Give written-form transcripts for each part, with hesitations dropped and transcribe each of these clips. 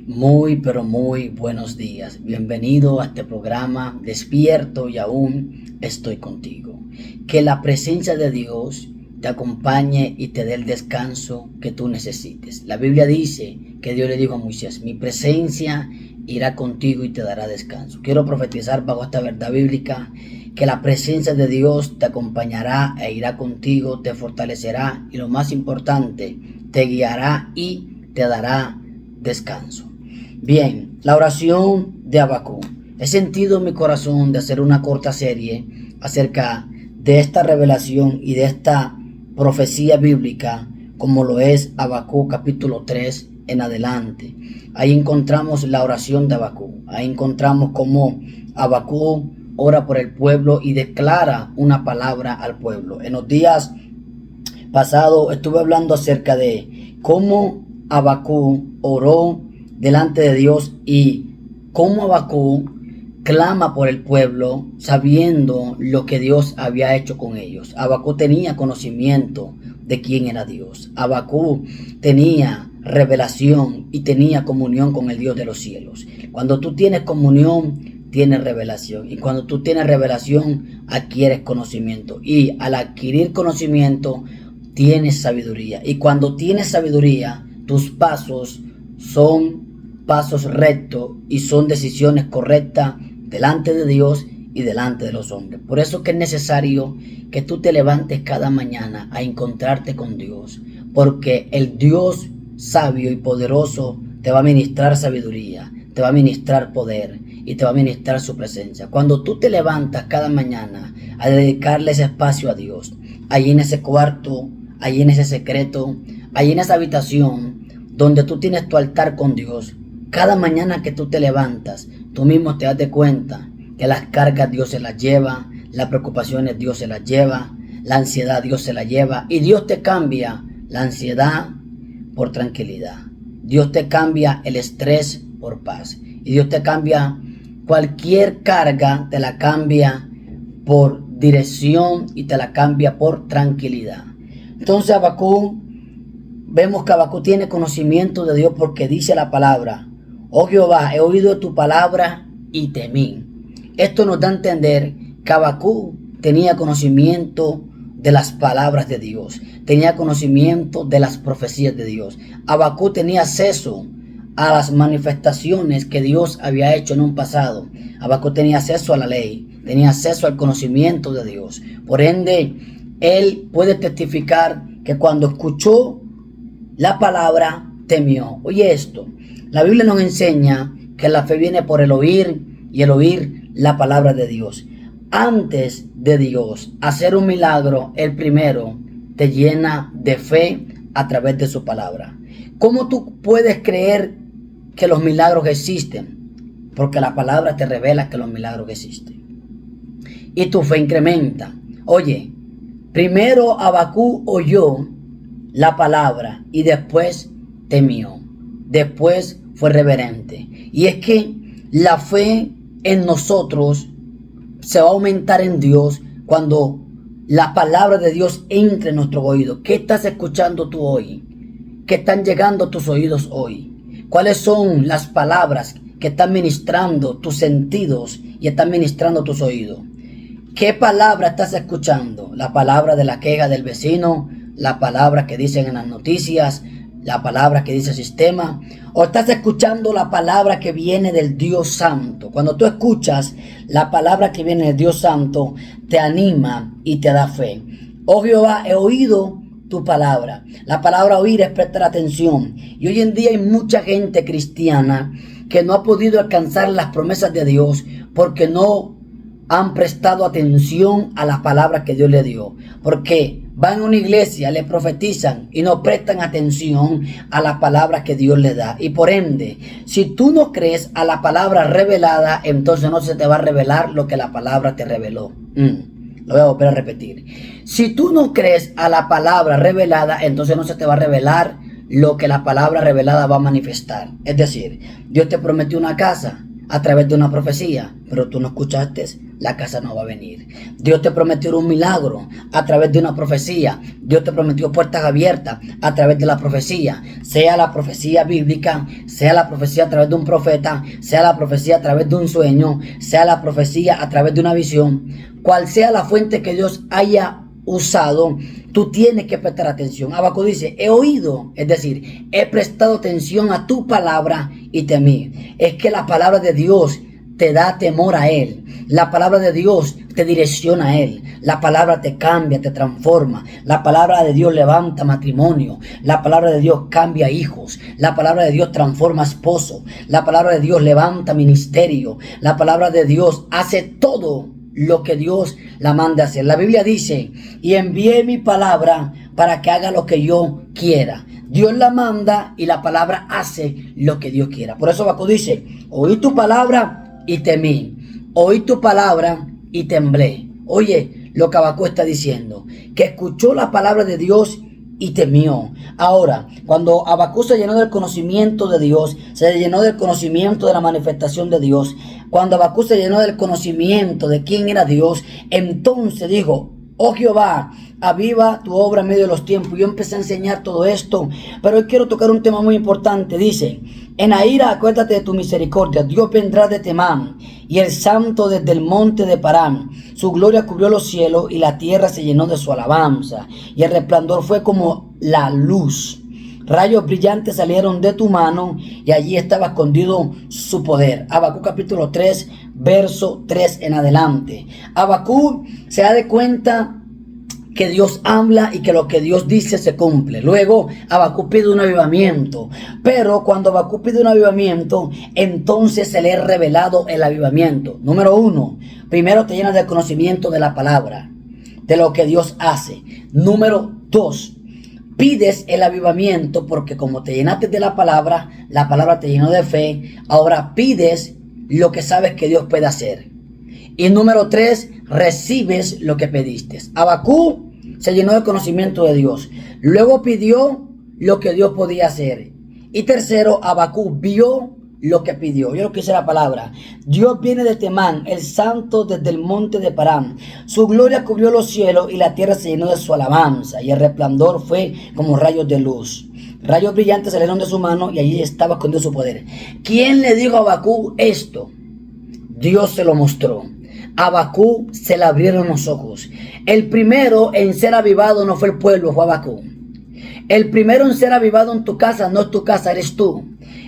Muy, pero muy buenos días. Bienvenido a este programa Despierto y aún estoy contigo. Que la presencia de Dios te acompañe y te dé el descanso que tú necesites. La Biblia dice que Dios le dijo a Moisés, mi presencia irá contigo y te dará descanso. Quiero profetizar bajo esta verdad bíblica que la presencia de Dios te acompañará e irá contigo, te fortalecerá y lo más importante, te guiará y te dará descanso. Bien, la oración de Habacuc. He sentido en mi corazón de hacer una corta serie acerca de esta revelación y de esta profecía bíblica, como lo es Habacuc capítulo 3 en adelante. Ahí encontramos la oración de Habacuc. Ahí encontramos cómo Habacuc ora por el pueblo y declara una palabra al pueblo. En los días pasados estuve hablando acerca de cómo Habacuc oró delante de Dios y cómo Habacuc clama por el pueblo sabiendo lo que Dios había hecho con ellos. Habacuc tenía conocimiento de quién era Dios. Habacuc tenía revelación y tenía comunión con el Dios de los cielos. Cuando tú tienes comunión, tienes revelación. Y cuando tú tienes revelación, adquieres conocimiento. Y al adquirir conocimiento, tienes sabiduría. Y cuando tienes sabiduría, tus pasos son pasos rectos y son decisiones correctas delante de Dios y delante de los hombres. Por eso que es necesario que tú te levantes cada mañana a encontrarte con Dios, porque el Dios sabio y poderoso te va a ministrar sabiduría, te va a ministrar poder y te va a ministrar su presencia. Cuando tú te levantas cada mañana a dedicarle ese espacio a Dios, allí en ese cuarto, allí en ese secreto, allí en esa habitación donde tú tienes tu altar con Dios, cada mañana que tú te levantas, tú mismo te das de cuenta que las cargas Dios se las lleva, las preocupaciones Dios se las lleva, la ansiedad Dios se la lleva y Dios te cambia la ansiedad por tranquilidad. Dios te cambia el estrés por paz y Dios te cambia cualquier carga, te la cambia por dirección y te la cambia por tranquilidad. Entonces vemos que Habacuc tiene conocimiento de Dios porque dice la palabra, oh Jehová, he oído tu palabra y temí. Esto nos da a entender que Habacuc tenía conocimiento de las palabras de Dios, tenía conocimiento de las profecías de Dios. Habacuc tenía acceso a las manifestaciones que Dios había hecho en un pasado. Habacuc tenía acceso a la ley, tenía acceso al conocimiento de Dios. Por ende, él puede testificar que cuando escuchó la palabra, temió. Oye esto, la Biblia nos enseña que la fe viene por el oír y el oír la palabra de Dios. Antes de Dios hacer un milagro, el primero te llena de fe a través de su palabra. ¿Cómo tú puedes creer que los milagros existen? Porque la palabra te revela que los milagros existen. Y tu fe incrementa. Oye, primero Habacuc oyó la palabra y después temió. Después fue reverente. Y es que la fe en nosotros se va a aumentar en Dios cuando la palabra de Dios entre en nuestro oído. ¿Qué estás escuchando tú hoy? ¿Qué están llegando a tus oídos hoy? ¿Cuáles son las palabras que están ministrando tus sentidos y están ministrando tus oídos? ¿Qué palabra estás escuchando? ¿La palabra de la queja del vecino? ¿La palabra que dicen en las noticias? ¿La palabra que dice el sistema? ¿O estás escuchando la palabra que viene del Dios Santo? Cuando tú escuchas la palabra que viene del Dios Santo, te anima y te da fe. Oh Jehová, he oído tu palabra. La palabra oír es prestar atención. Y hoy en día hay mucha gente cristiana que no ha podido alcanzar las promesas de Dios porque no han prestado atención a la palabra que Dios le dio. Porque van a una iglesia, le profetizan y no prestan atención a la palabra que Dios le da. Y por ende, si tú no crees a la palabra revelada, entonces no se te va a revelar lo que la palabra te reveló. Lo voy a volver a repetir. Si tú no crees a la palabra revelada, entonces no se te va a revelar lo que la palabra revelada va a manifestar. Es decir, Dios te prometió una casa, a través de una profecía, pero tú no escuchaste, la casa no va a venir. Dios te prometió un milagro a través de una profecía. Dios te prometió puertas abiertas a través de la profecía. Sea la profecía bíblica, sea la profecía a través de un profeta, sea la profecía a través de un sueño, sea la profecía a través de una visión. Cual sea la fuente que Dios haya usado, tú tienes que prestar atención. Habacuc dice, he oído, es decir, he prestado atención a tu palabra y temí. Es que la palabra de Dios te da temor a Él. La palabra de Dios te direcciona a Él. La palabra te cambia, te transforma. La palabra de Dios levanta matrimonio. La palabra de Dios cambia hijos. La palabra de Dios transforma esposo. La palabra de Dios levanta ministerio. La palabra de Dios hace todo lo que Dios la manda hacer. La Biblia dice, y envié mi palabra para que haga lo que yo quiera. Dios la manda y la palabra hace lo que Dios quiera. Por eso Habacuc dice, oí tu palabra y temí. Oí tu palabra y temblé. Oye lo que Habacuc está diciendo, que escuchó la palabra de Dios y temió. Ahora, cuando Habacuc se llenó del conocimiento de Dios, se llenó del conocimiento de la manifestación de Dios, cuando Habacuc se llenó del conocimiento de quién era Dios, entonces dijo, oh Jehová, aviva tu obra en medio de los tiempos. Yo empecé a enseñar todo esto, pero hoy quiero tocar un tema muy importante. Dice, en la ira acuérdate de tu misericordia. Dios vendrá de Temán y el santo desde el monte de Parán. Su gloria cubrió los cielos y la tierra se llenó de su alabanza. Y el resplandor fue como la luz. Rayos brillantes salieron de tu mano y allí estaba escondido su poder. Habacuc capítulo 3, verso 3 en adelante. Habacuc se da de cuenta que Dios habla y que lo que Dios dice se cumple. Luego Habacuc pide un avivamiento, pero cuando Habacuc pide un avivamiento, entonces se le es revelado el avivamiento. Número 1, primero te llenas del conocimiento de la palabra, de lo que Dios hace. Número 2, pides el avivamiento porque como te llenaste de la palabra te llenó de fe. Ahora pides lo que sabes que Dios puede hacer. Y número 3, recibes lo que pediste. Habacuc se llenó del conocimiento de Dios. Luego pidió lo que Dios podía hacer. Y tercero, Habacuc vio lo que pidió. Yo lo que dice la palabra. Dios viene de Temán, el santo desde el monte de Parán. Su gloria cubrió los cielos y la tierra se llenó de su alabanza. Y el resplandor fue como rayos de luz. Rayos brillantes salieron de su mano y allí estaba escondido su poder. ¿Quién le dijo a Habacuc esto? Dios se lo mostró. A Habacuc se le abrieron los ojos. El primero en ser avivado no fue el pueblo, fue Habacuc. El primero en ser avivado en tu casa no es tu casa, eres tú.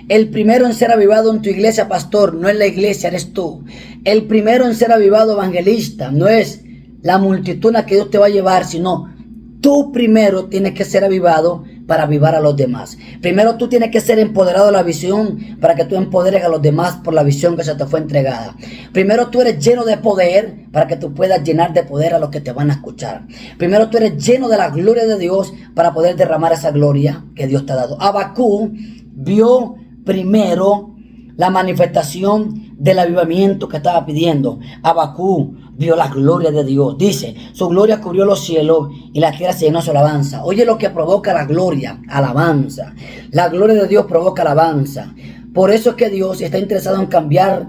El primero en ser avivado en tu iglesia, pastor, no es la iglesia, eres tú. El primero en ser avivado, evangelista, no es la multitud a la que Dios te va a llevar, sino tú primero tienes que ser avivado para avivar a los demás. Primero tú tienes que ser empoderado de la visión para que tú empoderes a los demás por la visión que se te fue entregada. Primero tú eres lleno de poder para que tú puedas llenar de poder a los que te van a escuchar. Primero tú eres lleno de la gloria de Dios para poder derramar esa gloria que Dios te ha dado. Habacuc vio primero la manifestación del avivamiento que estaba pidiendo. Habacuc vio la gloria de Dios. Dice, su gloria cubrió los cielos y la tierra se llenó de su alabanza. Oye lo que provoca la gloria, alabanza. La gloria de Dios provoca alabanza. Por eso es que Dios está interesado en cambiar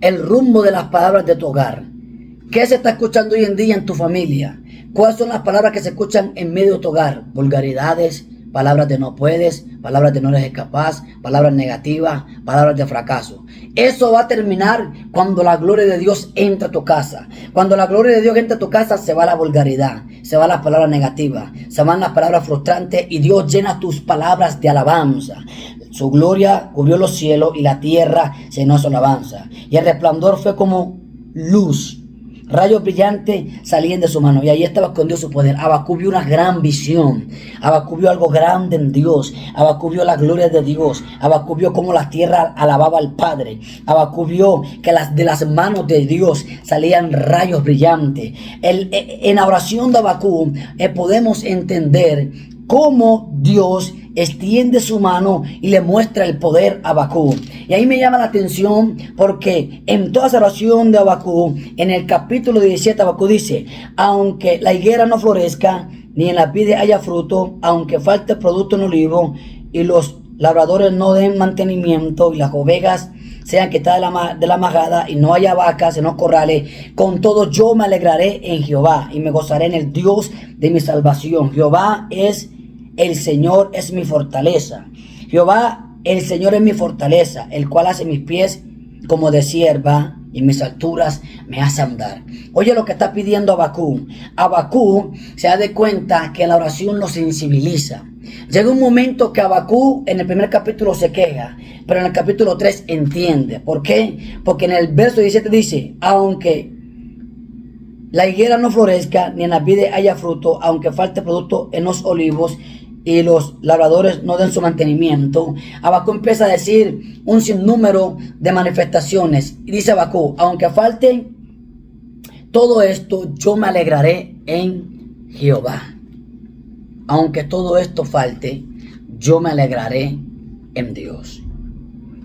el rumbo de las palabras de tu hogar. ¿Qué se está escuchando hoy en día en tu familia? ¿Cuáles son las palabras que se escuchan en medio de tu hogar? Vulgaridades, palabras de no puedes, palabras de no eres capaz, palabras negativas, palabras de fracaso. Eso va a terminar cuando la gloria de Dios entra a tu casa. Cuando la gloria de Dios entra a tu casa, se va la vulgaridad, se van las palabras negativas, se van las palabras frustrantes y Dios llena tus palabras de alabanza. Su gloria cubrió los cielos y la tierra se llenó de su alabanza. Y el resplandor fue como luz. Rayos brillantes salían de su mano y ahí estaba escondido su poder. Habacuc vio una gran visión. Habacuc vio algo grande en Dios. Habacuc vio la gloria de Dios. Habacuc vio cómo la tierra alababa al Padre. Habacuc vio que de las manos de Dios salían rayos brillantes. En la oración de Habacuc podemos entender cómo Dios extiende su mano y le muestra el poder a Habacuc. Y ahí me llama la atención porque en toda esa oración de Habacuc, en el capítulo 17, Habacuc dice, aunque la higuera no florezca, ni en la vid haya fruto, aunque falte producto en olivo, y los labradores no den mantenimiento, y las ovejas sean quitadas de la majada y no haya vacas en los corrales, con todo yo me alegraré en Jehová y me gozaré en el Dios de mi salvación. Jehová es el Señor, es mi fortaleza. Jehová, el Señor es mi fortaleza, el cual hace mis pies como de sierva y mis alturas me hace andar. Oye lo que está pidiendo Habacuc. Habacuc se da de cuenta que la oración lo sensibiliza. Llega un momento que Habacuc en el primer capítulo se queja, pero en el capítulo 3 entiende. ¿Por qué? Porque en el verso 17 dice, aunque la higuera no florezca, ni en la vid haya fruto, aunque falte producto en los olivos, y los labradores no den su mantenimiento. Habacuc empieza a decir un sinnúmero de manifestaciones. Y dice Habacuc, aunque falte todo esto, yo me alegraré en Jehová. Aunque todo esto falte, yo me alegraré en Dios.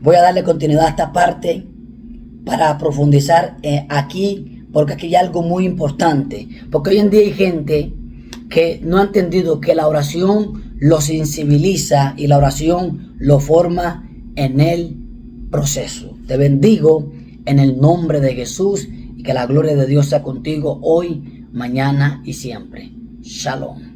Voy a darle continuidad a esta parte para profundizar aquí, porque aquí hay algo muy importante. Porque hoy en día hay gente que no ha entendido que la oración lo sensibiliza y la oración lo forma en el proceso. Te bendigo en el nombre de Jesús y que la gloria de Dios sea contigo hoy, mañana y siempre. Shalom.